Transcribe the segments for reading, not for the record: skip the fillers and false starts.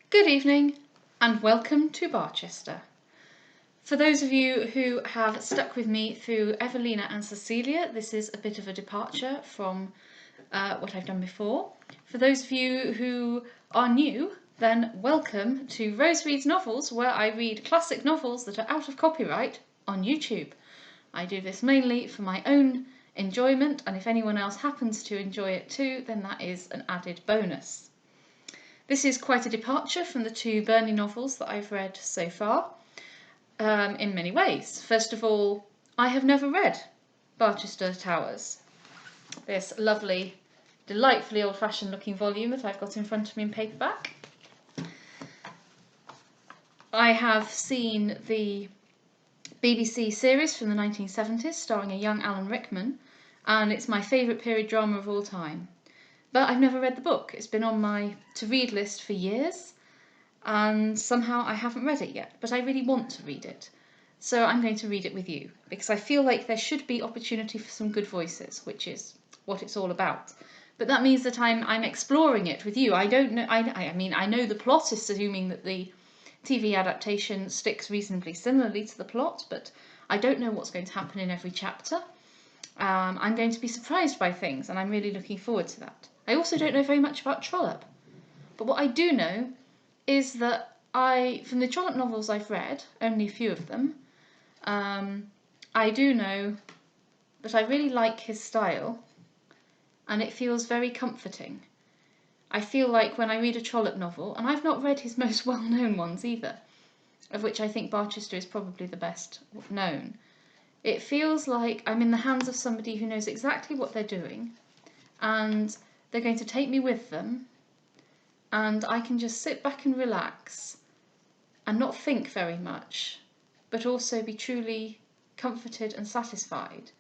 Good evening and welcome to Barchester. For those of you who have stuck with me through Evelina and Cecilia, this is a bit of a departure from what I've done before. For those of you who are new, then welcome to Rose Reads Novels, where I read classic novels that are out of copyright on YouTube. I do this mainly for my own enjoyment, and if anyone else happens to enjoy it too, then that is an added bonus. This is quite a departure from the two Burney novels that I've read so far, in many ways. First of all, I have never read Barchester Towers, this lovely, delightfully old-fashioned looking volume that I've got in front of me in paperback. I have seen the BBC series from the 1970s starring a young Alan Rickman, and it's my favourite period drama of all time. But I've never read the book. It's been on my to-read list for years, and somehow I haven't read it yet, but I really want to read it. So I'm going to read it with you, because I feel like there should be opportunity for some good voices, which is what it's all about. But that means that I'm exploring it with you. I don't know, I mean, I know the plot, assuming that the TV adaptation sticks reasonably similarly to the plot, but I don't know what's going to happen in every chapter. I'm going to be surprised by things, and I'm really looking forward to that. I also don't know very much about Trollope, but what I do know is that from the Trollope novels I've read, only a few of them, I do know that I really like his style, and it feels very comforting. I feel like when I read a Trollope novel, and I've not read his most well-known ones either, of which I think Barchester is probably the best known, it feels like I'm in the hands of somebody who knows exactly what they're doing, and they're going to take me with them, and I can just sit back and relax and not think very much, but also be truly comforted and satisfied.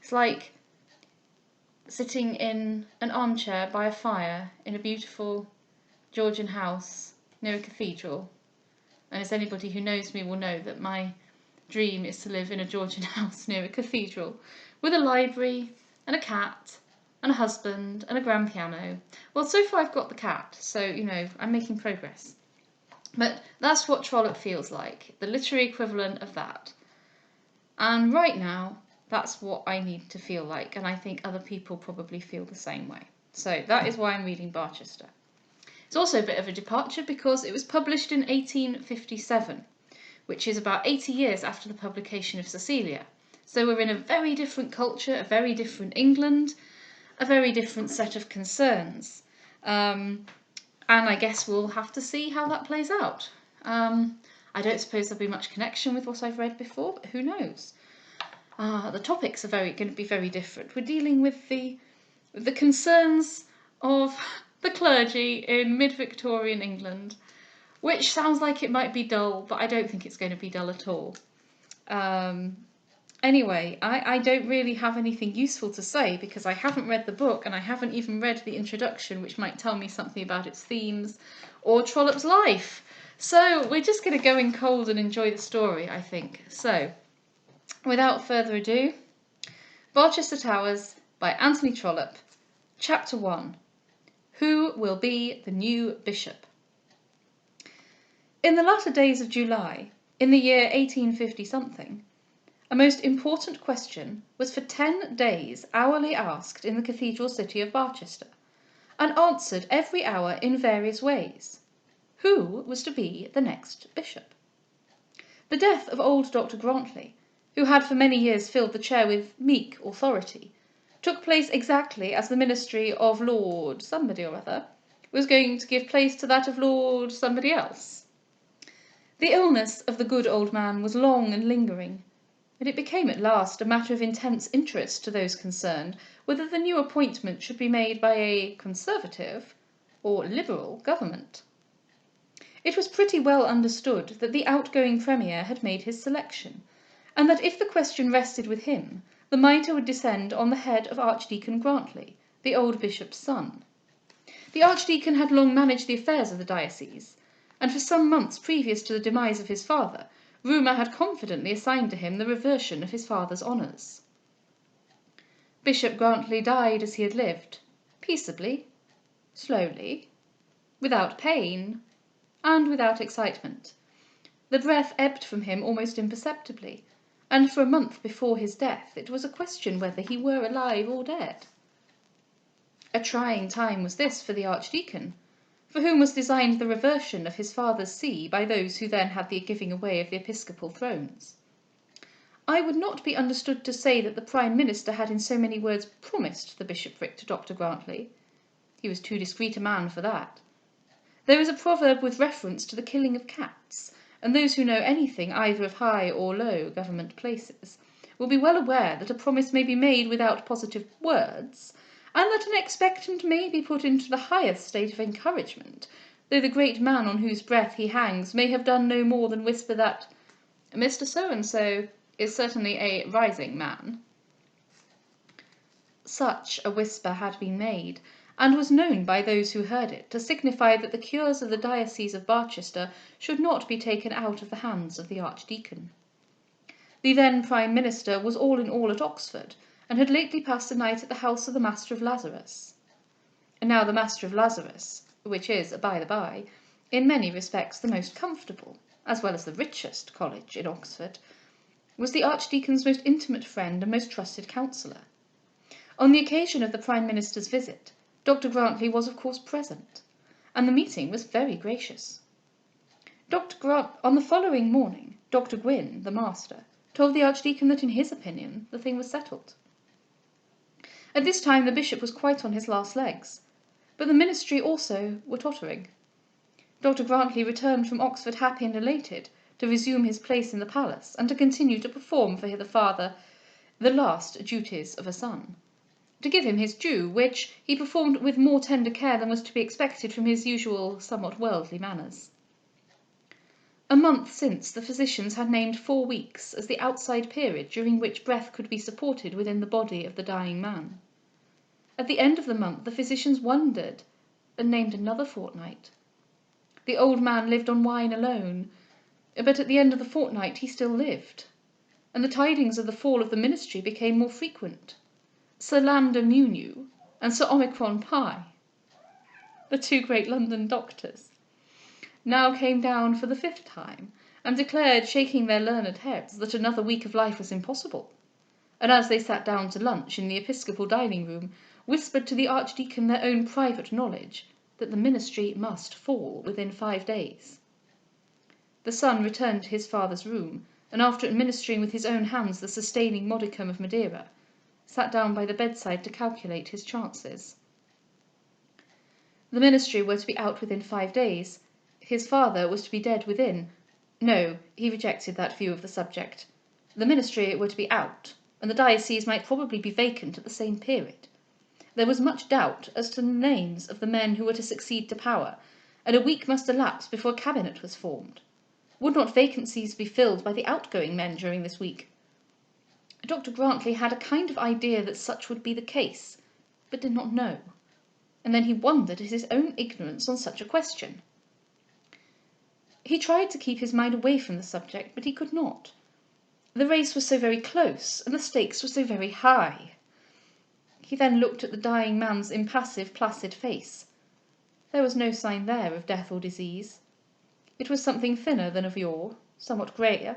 It's like sitting in an armchair by a fire in a beautiful Georgian house near a cathedral. And as anybody who knows me will know that my dream is to live in a Georgian house near a cathedral with a library and a cat and a husband and a grand piano. Well, so far I've got the cat, so, I'm making progress. But that's what Trollope feels like, the literary equivalent of that. And right now, that's what I need to feel like, and I think other people probably feel the same way. So that is why I'm reading Barchester. It's also a bit of a departure because it was published in 1857, which is about 80 years after the publication of Cecilia. So we're in a very different culture, a very different England, a very different set of concerns. And I guess we'll have to see how that plays out. I don't suppose there'll be much connection with what I've read before, but who knows? The topics are going to be very different. We're dealing with the concerns of the clergy in mid-Victorian England, which sounds like it might be dull, but I don't think it's going to be dull at all. Anyway, I don't really have anything useful to say because I haven't read the book and I haven't even read the introduction, which might tell me something about its themes or Trollope's life. So we're just going to go in cold and enjoy the story, I think. So, without further ado, Barchester Towers by Anthony Trollope, Chapter 1. Who will be the new bishop? In the latter days of July, in the year 1850-something, a most important question was for 10 days hourly asked in the cathedral city of Barchester, and answered every hour in various ways. Who was to be the next bishop? The death of old Dr. Grantley, who had for many years filled the chair with meek authority, took place exactly as the ministry of Lord somebody or other was going to give place to that of Lord somebody else. The illness of the good old man was long and lingering, and it became at last a matter of intense interest to those concerned whether the new appointment should be made by a Conservative or Liberal government. It was pretty well understood that the outgoing Premier had made his selection, and that if the question rested with him, the mitre would descend on the head of Archdeacon Grantley, the old bishop's son. The Archdeacon had long managed the affairs of the diocese, and for some months previous to the demise of his father, rumour had confidently assigned to him the reversion of his father's honours. Bishop Grantley died as he had lived, peaceably, slowly, without pain, and without excitement. The breath ebbed from him almost imperceptibly, and for a month before his death it was a question whether he were alive or dead. A trying time was this for the Archdeacon, for whom was designed the reversion of his father's see by those who then had the giving away of the episcopal thrones. I would not be understood to say that the Prime Minister had in so many words promised the bishopric to Dr. Grantley. He was too discreet a man for that. There is a proverb with reference to the killing of cats, and those who know anything either of high or low government places will be well aware that a promise may be made without positive words, and that an expectant may be put into the highest state of encouragement, though the great man on whose breath he hangs may have done no more than whisper that Mr. So-and-so is certainly a rising man. Such a whisper had been made, and was known by those who heard it to signify that the cures of the diocese of Barchester should not be taken out of the hands of the Archdeacon. The then Prime Minister was all in all at Oxford, and had lately passed a night at the house of the Master of Lazarus. And now the Master of Lazarus, which is, by the by, in many respects the most comfortable, as well as the richest college in Oxford, was the Archdeacon's most intimate friend and most trusted counsellor. On the occasion of the Prime Minister's visit, Dr. Grantley was of course present, and the meeting was very gracious. On the following morning, Dr. Gwynne, the master, told the Archdeacon that in his opinion the thing was settled. At this time the bishop was quite on his last legs, but the ministry also were tottering. Dr. Grantley returned from Oxford happy and elated to resume his place in the palace and to continue to perform for the father the last duties of a son. To give him his due, which he performed with more tender care than was to be expected from his usual somewhat worldly manners. A month since, the physicians had named 4 weeks as the outside period during which breath could be supported within the body of the dying man. At the end of the month the physicians wondered and named another fortnight. The old man lived on wine alone, but at the end of the fortnight he still lived, and the tidings of the fall of the ministry became more frequent. Sir Lambda Muniu and Sir Omicron Pie, the 2 great London doctors, now came down for the 5th time, and declared, shaking their learned heads, that another week of life was impossible, and as they sat down to lunch in the episcopal dining-room, whispered to the Archdeacon their own private knowledge that the ministry must fall within 5 days. The son returned to his father's room, and after administering with his own hands the sustaining modicum of Madeira, sat down by the bedside to calculate his chances. The ministry were to be out within 5 days. His father was to be dead within. No, he rejected that view of the subject. The ministry were to be out, and the diocese might probably be vacant at the same period. There was much doubt as to the names of the men who were to succeed to power, and a week must elapse before a cabinet was formed. Would not vacancies be filled by the outgoing men during this week? Dr. Grantley had a kind of idea that such would be the case, but did not know, and then he wondered at his own ignorance on such a question. He tried to keep his mind away from the subject, but he could not. The race was so very close, and the stakes were so very high. He then looked at the dying man's impassive, placid face. There was no sign there of death or disease. It was something thinner than of yore, somewhat greyer,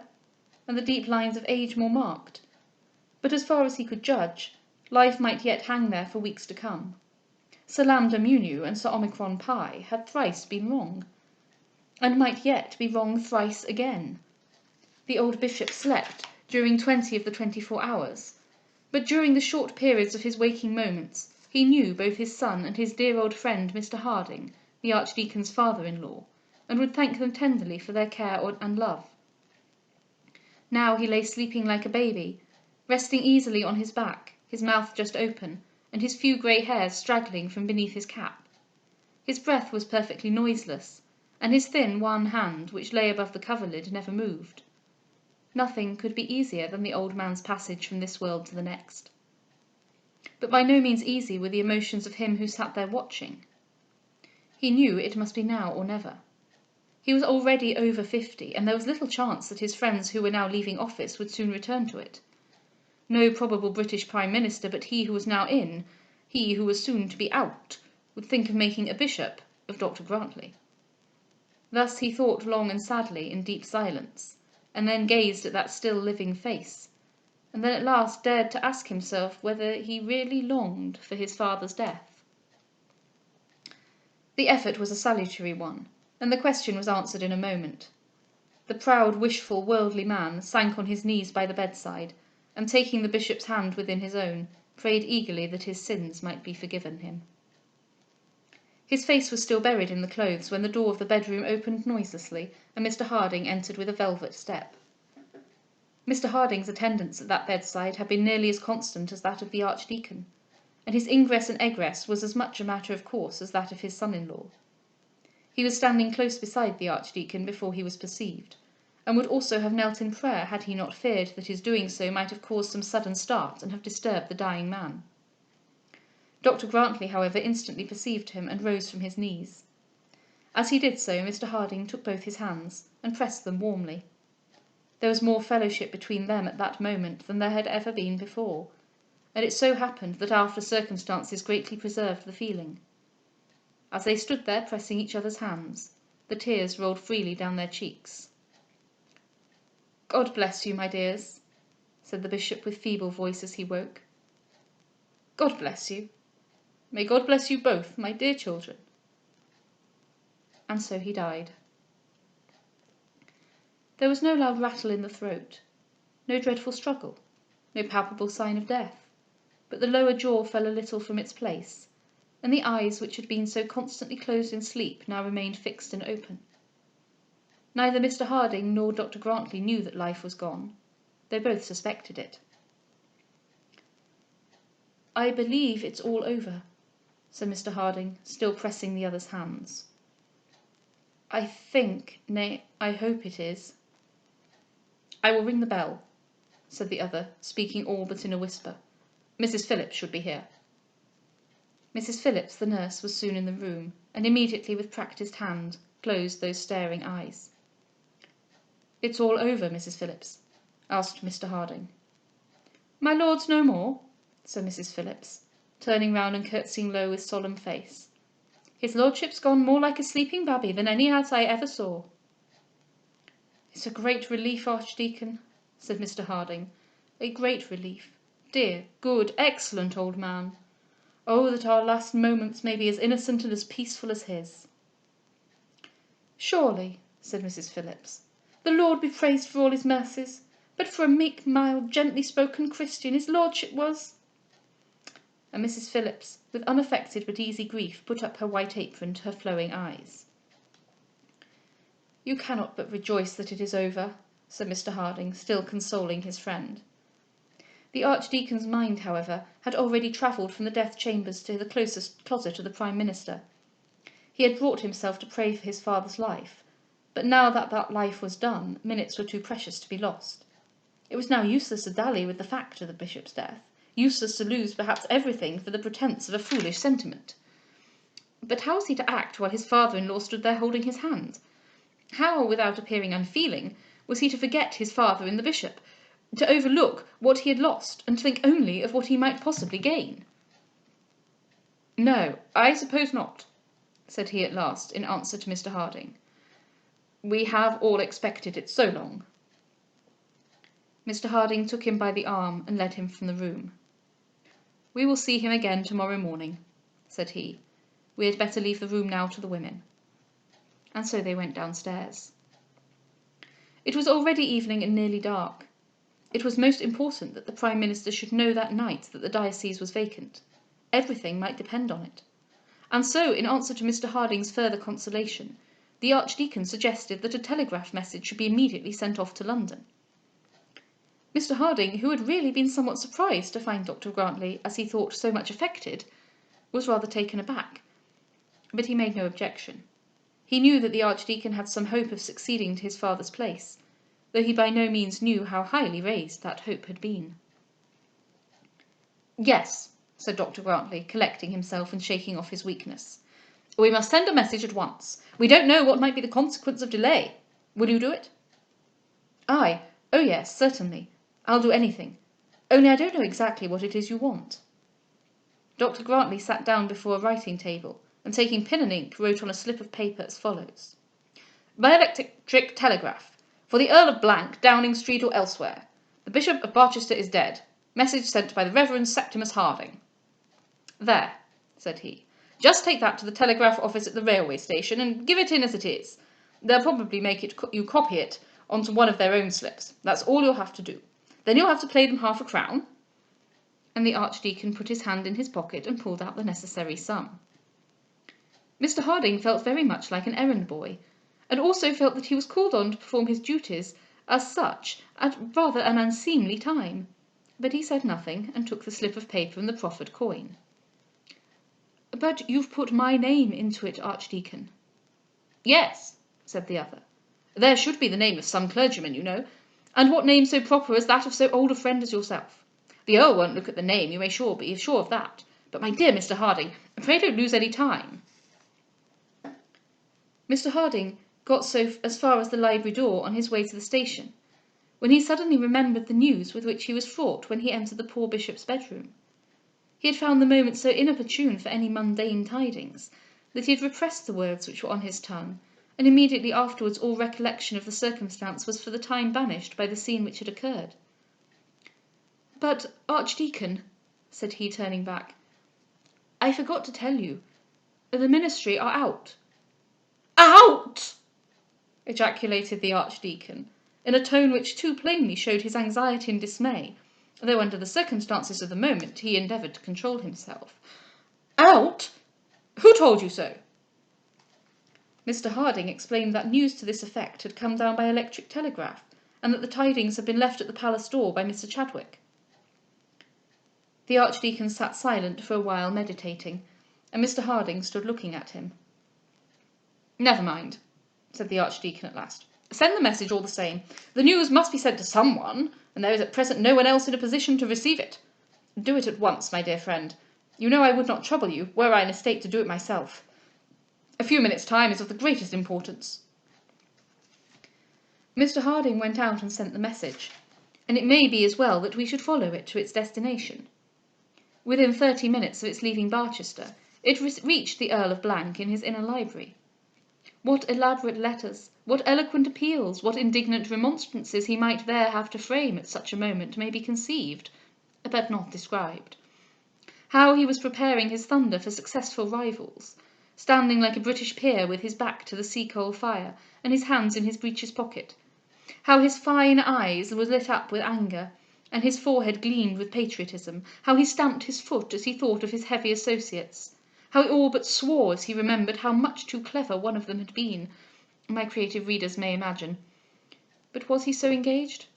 and the deep lines of age more marked. But as far as he could judge, life might yet hang there for weeks to come. Sir Lambda Muniu and Sir Omicron Pie had thrice been wrong, and might yet be wrong thrice again. The old bishop slept during 20 of the 24 hours, but during the short periods of his waking moments he knew both his son and his dear old friend Mr. Harding, the Archdeacon's father-in-law, and would thank them tenderly for their care and love. Now he lay sleeping like a baby, resting easily on his back, his mouth just open, and his few grey hairs straggling from beneath his cap. His breath was perfectly noiseless, and his thin one hand, which lay above the coverlid, never moved. Nothing could be easier than the old man's passage from this world to the next. But by no means easy were the emotions of him who sat there watching. He knew it must be now or never. He was already over 50, and there was little chance that his friends who were now leaving office would soon return to it. No probable British Prime Minister but he who was now in, he who was soon to be out, would think of making a bishop of Dr. Grantley. Thus he thought long and sadly in deep silence, and then gazed at that still living face, and then at last dared to ask himself whether he really longed for his father's death. The effort was a salutary one, and the question was answered in a moment. The proud, wishful, worldly man sank on his knees by the bedside, and taking the bishop's hand within his own, prayed eagerly that his sins might be forgiven him. His face was still buried in the clothes when the door of the bedroom opened noiselessly, and Mr. Harding entered with a velvet step. Mr. Harding's attendance at that bedside had been nearly as constant as that of the Archdeacon, and his ingress and egress was as much a matter of course as that of his son-in-law. He was standing close beside the Archdeacon before he was perceived, and would also have knelt in prayer had he not feared that his doing so might have caused some sudden start and have disturbed the dying man. Dr. Grantly, however, instantly perceived him and rose from his knees. As he did so, Mr. Harding took both his hands and pressed them warmly. There was more fellowship between them at that moment than there had ever been before, and it so happened that after circumstances greatly preserved the feeling. As they stood there pressing each other's hands, the tears rolled freely down their cheeks. "God bless you, my dears," said the bishop with feeble voice as he woke. "God bless you. May God bless you both, my dear children." And so he died. There was no loud rattle in the throat, no dreadful struggle, no palpable sign of death, but the lower jaw fell a little from its place, and the eyes which had been so constantly closed in sleep now remained fixed and open. Neither Mr. Harding nor Dr. Grantly knew that life was gone, though both suspected it. "I believe it's all over," said Mr. Harding, still pressing the other's hands. "I think, nay, I hope it is." "I will ring the bell," said the other, speaking all but in a whisper. "Mrs. Phillips should be here." Mrs. Phillips, the nurse, was soon in the room, and immediately, with practised hand, closed those staring eyes. "It's all over, Mrs. Phillips?" asked Mr. Harding. "My lord's no more?" said Mrs. Phillips, turning round and curtsying low with solemn face. "His lordship's gone more like a sleeping babby than any as I ever saw." "It's a great relief, Archdeacon," said Mr. Harding. "A great relief. Dear, good, excellent old man. Oh, that our last moments may be as innocent and as peaceful as his." "Surely," said Mrs. Phillips, "the Lord be praised for all his mercies, but for a meek, mild, gently spoken Christian his lordship was—" And Mrs. Phillips, with unaffected but easy grief, put up her white apron to her flowing eyes. "You cannot but rejoice that it is over," said Mr. Harding, still consoling his friend. The Archdeacon's mind, however, had already travelled from the death chambers to the closest closet of the Prime Minister. He had brought himself to pray for his father's life, but now that that life was done, minutes were too precious to be lost. It was now useless to dally with the fact of the bishop's death, useless to lose perhaps everything for the pretence of a foolish sentiment. But how was he to act while his father-in-law stood there holding his hand? How, without appearing unfeeling, was he to forget his father in the bishop, to overlook what he had lost, and to think only of what he might possibly gain? "No, I suppose not," said he at last, in answer to Mr. Harding. "We have all expected it so long." Mr. Harding took him by the arm and led him from the room. "We will see him again tomorrow morning," said he. "We had better leave the room now to the women." And so they went downstairs. It was already evening and nearly dark. It was most important that the Prime Minister should know that night that the diocese was vacant. Everything might depend on it. And so, in answer to Mr. Harding's further consolation, the Archdeacon suggested that a telegraph message should be immediately sent off to London. Mr. Harding, who had really been somewhat surprised to find Dr. Grantly, as he thought, so much affected, was rather taken aback, but he made no objection. He knew that the Archdeacon had some hope of succeeding to his father's place, though he by no means knew how highly raised that hope had been. "Yes," said Dr. Grantly, collecting himself and shaking off his weakness. "We must send a message at once. We don't know what might be the consequence of delay. Will you do it?" "I? Oh yes, certainly. I'll do anything. Only I don't know exactly what it is you want." Dr. Grantly sat down before a writing table, and taking pen and ink, wrote on a slip of paper as follows: By electric telegraph. For the Earl of Blank, Downing Street or elsewhere. The Bishop of Barchester is dead. Message sent by the Reverend Septimus Harding. There, said he. Just take that to the telegraph office at the railway station and give it in as it is. They'll probably make you copy it onto one of their own slips. That's all you'll have to do. Then you'll have to pay them £0.50. And the Archdeacon put his hand in his pocket and pulled out the necessary sum. Mr. Harding felt very much like an errand boy, and also felt that he was called on to perform his duties as such at rather an unseemly time. But he said nothing and took the slip of paper and the proffered coin. But you've put my name into it, Archdeacon. Yes, said the other. There should be the name of some clergyman, you know, and what name so proper as that of so old a friend as yourself? The Earl won't look at the name, you may be sure of that. But my dear Mr. Harding, pray don't lose any time. Mr. Harding got as far as the library door on his way to the station, when he suddenly remembered the news with which he was fraught when he entered the poor bishop's bedroom. He had found the moment so inopportune for any mundane tidings that he had repressed the words which were on his tongue, and immediately afterwards all recollection of the circumstance was for the time banished by the scene which had occurred. But, Archdeacon, said he, turning back, I forgot to tell you. The ministry are out. Out! Ejaculated the Archdeacon, in a tone which too plainly showed his anxiety and dismay, though under the circumstances of the moment he endeavoured to control himself. Out? Who told you so? Mr. Harding explained that news to this effect had come down by electric telegraph, and that the tidings had been left at the palace door by Mr. Chadwick. The Archdeacon sat silent for a while, meditating, and Mr. Harding stood looking at him. Never mind, said the Archdeacon at last. Send the message all the same. The news must be sent to someone, and there is at present no one else in a position to receive it. Do it at once, my dear friend. You know I would not trouble you, were I in a state to do it myself. A few minutes' time is of the greatest importance. Mr. Harding went out and sent the message, and it may be as well that we should follow it to its destination. Within 30 minutes of its leaving Barchester, it reached the Earl of Blank in his inner library. What elaborate letters, what eloquent appeals, what indignant remonstrances he might there have to frame at such a moment may be conceived, but not described. How he was preparing his thunder for successful rivals, standing like a British peer with his back to the sea-coal fire and his hands in his breeches pocket. How his fine eyes were lit up with anger, and his forehead gleamed with patriotism. How he stamped his foot as he thought of his heavy associates. How he all but swore as he remembered how much too clever one of them had been, my creative readers may imagine. But was he so engaged?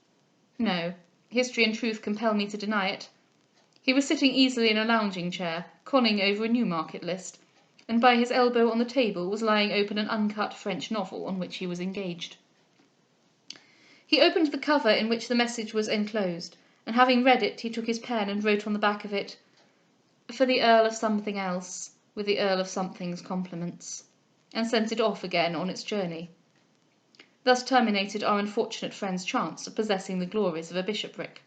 No, history and truth compel me to deny it. He was sitting easily in a lounging chair, conning over a Newmarket list, and by his elbow on the table was lying open an uncut French novel on which he was engaged. He opened the cover in which the message was enclosed, and having read it, he took his pen and wrote on the back of it, "For the Earl of Something Else, with the Earl of Something's compliments," and sent it off again on its journey. Thus terminated our unfortunate friend's chance of possessing the glories of a bishopric.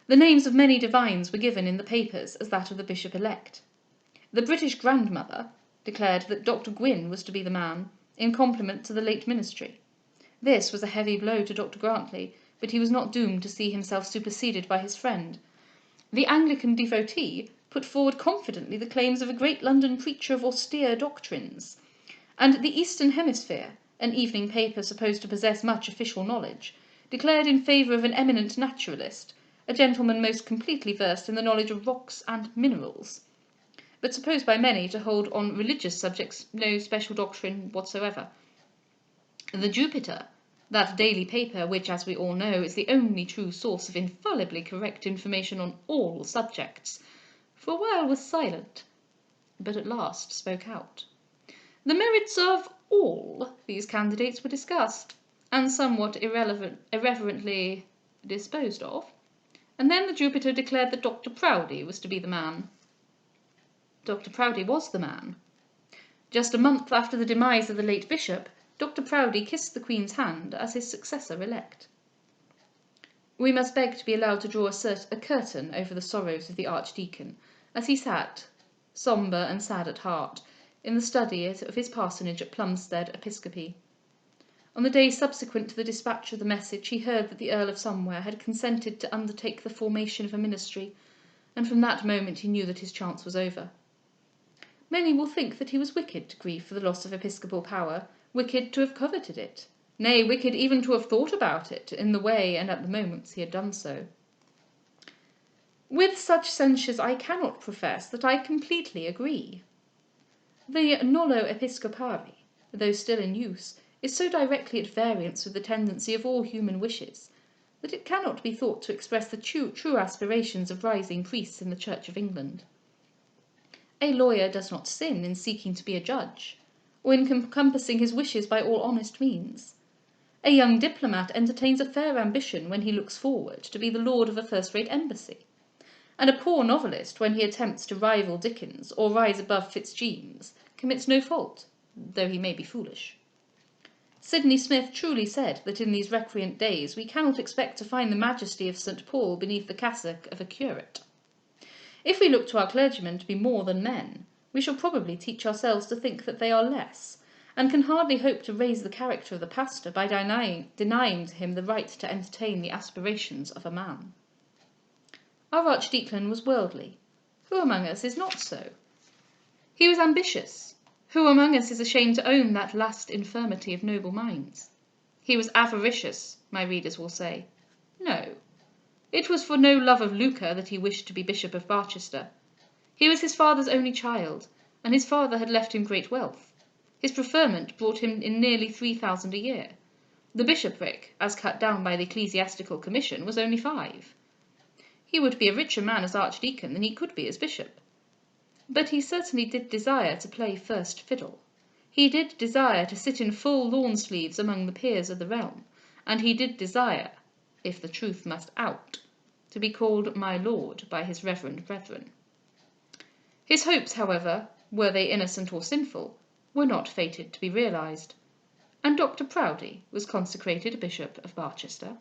The names of many divines were given in the papers as that of the bishop-elect. The British grandmother declared that Dr. Gwynne was to be the man, in compliment to the late ministry. This was a heavy blow to Dr. Grantley, but he was not doomed to see himself superseded by his friend. The Anglican devotee put forward confidently the claims of a great London preacher of austere doctrines, and the Eastern Hemisphere, an evening paper supposed to possess much official knowledge, declared in favour of an eminent naturalist, a gentleman most completely versed in the knowledge of rocks and minerals, but supposed by many to hold on religious subjects no special doctrine whatsoever. The Jupiter, that daily paper which, as we all know, is the only true source of infallibly correct information on all subjects, for a while was silent, but at last spoke out. The merits of all these candidates were discussed, and somewhat irreverently disposed of, and then the Jupiter declared that Dr. Proudie was to be the man. Dr. Proudie was the man. Just a month after the demise of the late bishop, Dr. Proudie kissed the Queen's hand as his successor-elect. We must beg to be allowed to draw a curtain over the sorrows of the Archdeacon, as he sat, sombre and sad at heart, in the study of his parsonage at Plumstead Episcopi. On the day subsequent to the dispatch of the message, he heard that the Earl of Somewhere had consented to undertake the formation of a ministry, and from that moment he knew that his chance was over. Many will think that he was wicked to grieve for the loss of episcopal power, wicked to have coveted it, nay, wicked even to have thought about it in the way and at the moments he had done so. With such censures I cannot profess that I completely agree. The nullo episcopari, though still in use, is so directly at variance with the tendency of all human wishes, that it cannot be thought to express the true aspirations of rising priests in the Church of England. A lawyer does not sin in seeking to be a judge, or in compassing his wishes by all honest means. A young diplomat entertains a fair ambition when he looks forward to be the lord of a first-rate embassy, and a poor novelist, when he attempts to rival Dickens or rise above Fitzjames, commits no fault, though he may be foolish. Sidney Smith truly said that in these recreant days we cannot expect to find the majesty of St. Paul beneath the cassock of a curate. If we look to our clergymen to be more than men, we shall probably teach ourselves to think that they are less, and can hardly hope to raise the character of the pastor by denying to him the right to entertain the aspirations of a man. Our archdeacon was worldly. Who among us is not so? He was ambitious. Who among us is ashamed to own that last infirmity of noble minds? He was avaricious, my readers will say. No. It was for no love of lucre that he wished to be Bishop of Barchester. He was his father's only child, and his father had left him great wealth. His preferment brought him in nearly 3,000 a year. The bishopric, as cut down by the Ecclesiastical Commission, was only 5. He would be a richer man as archdeacon than he could be as bishop. But he certainly did desire to play first fiddle. He did desire to sit in full lawn sleeves among the peers of the realm, and he did desire, if the truth must out, to be called my lord by his reverend brethren. His hopes, however, were they innocent or sinful, were not fated to be realised, and Dr. Proudie was consecrated a Bishop of Barchester.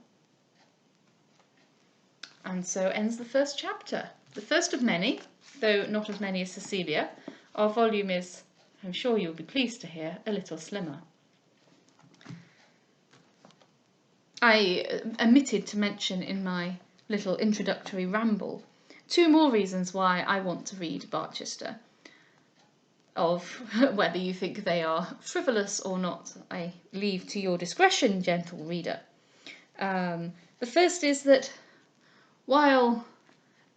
And so ends the first chapter, the first of many, though not as many as Cecilia. Our volume is, I'm sure you'll be pleased to hear, a little slimmer. I omitted to mention in my little introductory ramble 2 more reasons why I want to read Barchester. Of whether you think they are frivolous or not, I leave to your discretion, gentle reader. The first is that while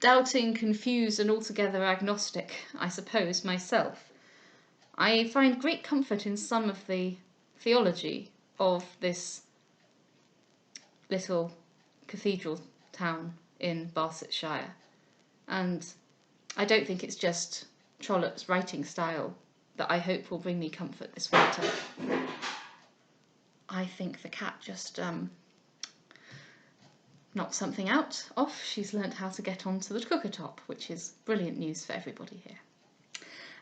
doubting, confused, and altogether agnostic, I suppose, myself, I find great comfort in some of the theology of this little cathedral town in Barsetshire. And I don't think it's just Trollope's writing style that I hope will bring me comfort this winter. I think the cat just knocked something out off. She's learnt how to get onto the cooker top, which is brilliant news for everybody here.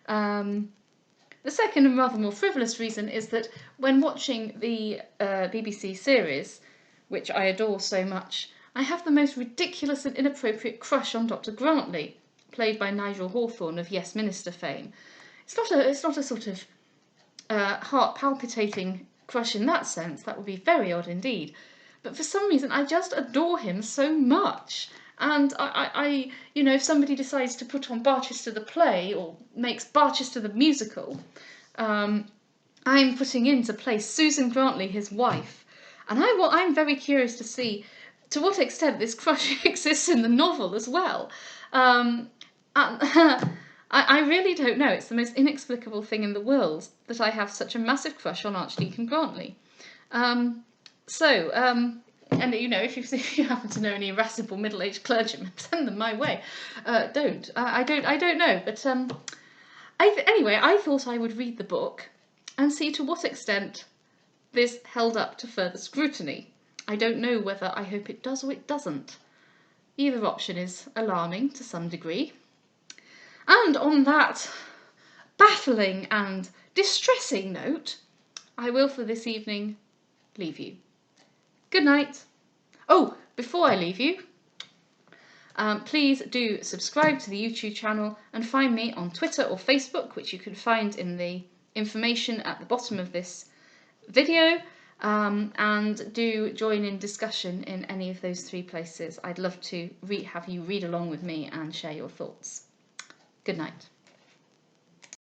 The second and rather more frivolous reason is that when watching the BBC series, which I adore so much, I have the most ridiculous and inappropriate crush on Dr. Grantley, played by Nigel Hawthorne of Yes Minister fame. It's not a sort of heart-palpitating crush in that sense. That would be very odd indeed. But for some reason, I just adore him so much. And I if somebody decides to put on Barchester the play or makes Barchester the musical, I'm putting in to play Susan Grantley, his wife. And I'm very curious to see to what extent this crush exists in the novel as well. I really don't know. It's the most inexplicable thing in the world that I have such a massive crush on Archdeacon Grantley. And if you happen to know any irascible middle-aged clergymen, send them my way. I don't know. But anyway, I thought I would read the book and see to what extent this held up to further scrutiny. I don't know whether I hope it does or it doesn't. Either option is alarming to some degree. And on that baffling and distressing note, I will for this evening leave you. Good night. Oh, before I leave you, Please do subscribe to the YouTube channel and find me on Twitter or Facebook, which you can find in the information at the bottom of this video, and do join in discussion in any of those 3 places. I'd love to have you read along with me and share your thoughts. Good night.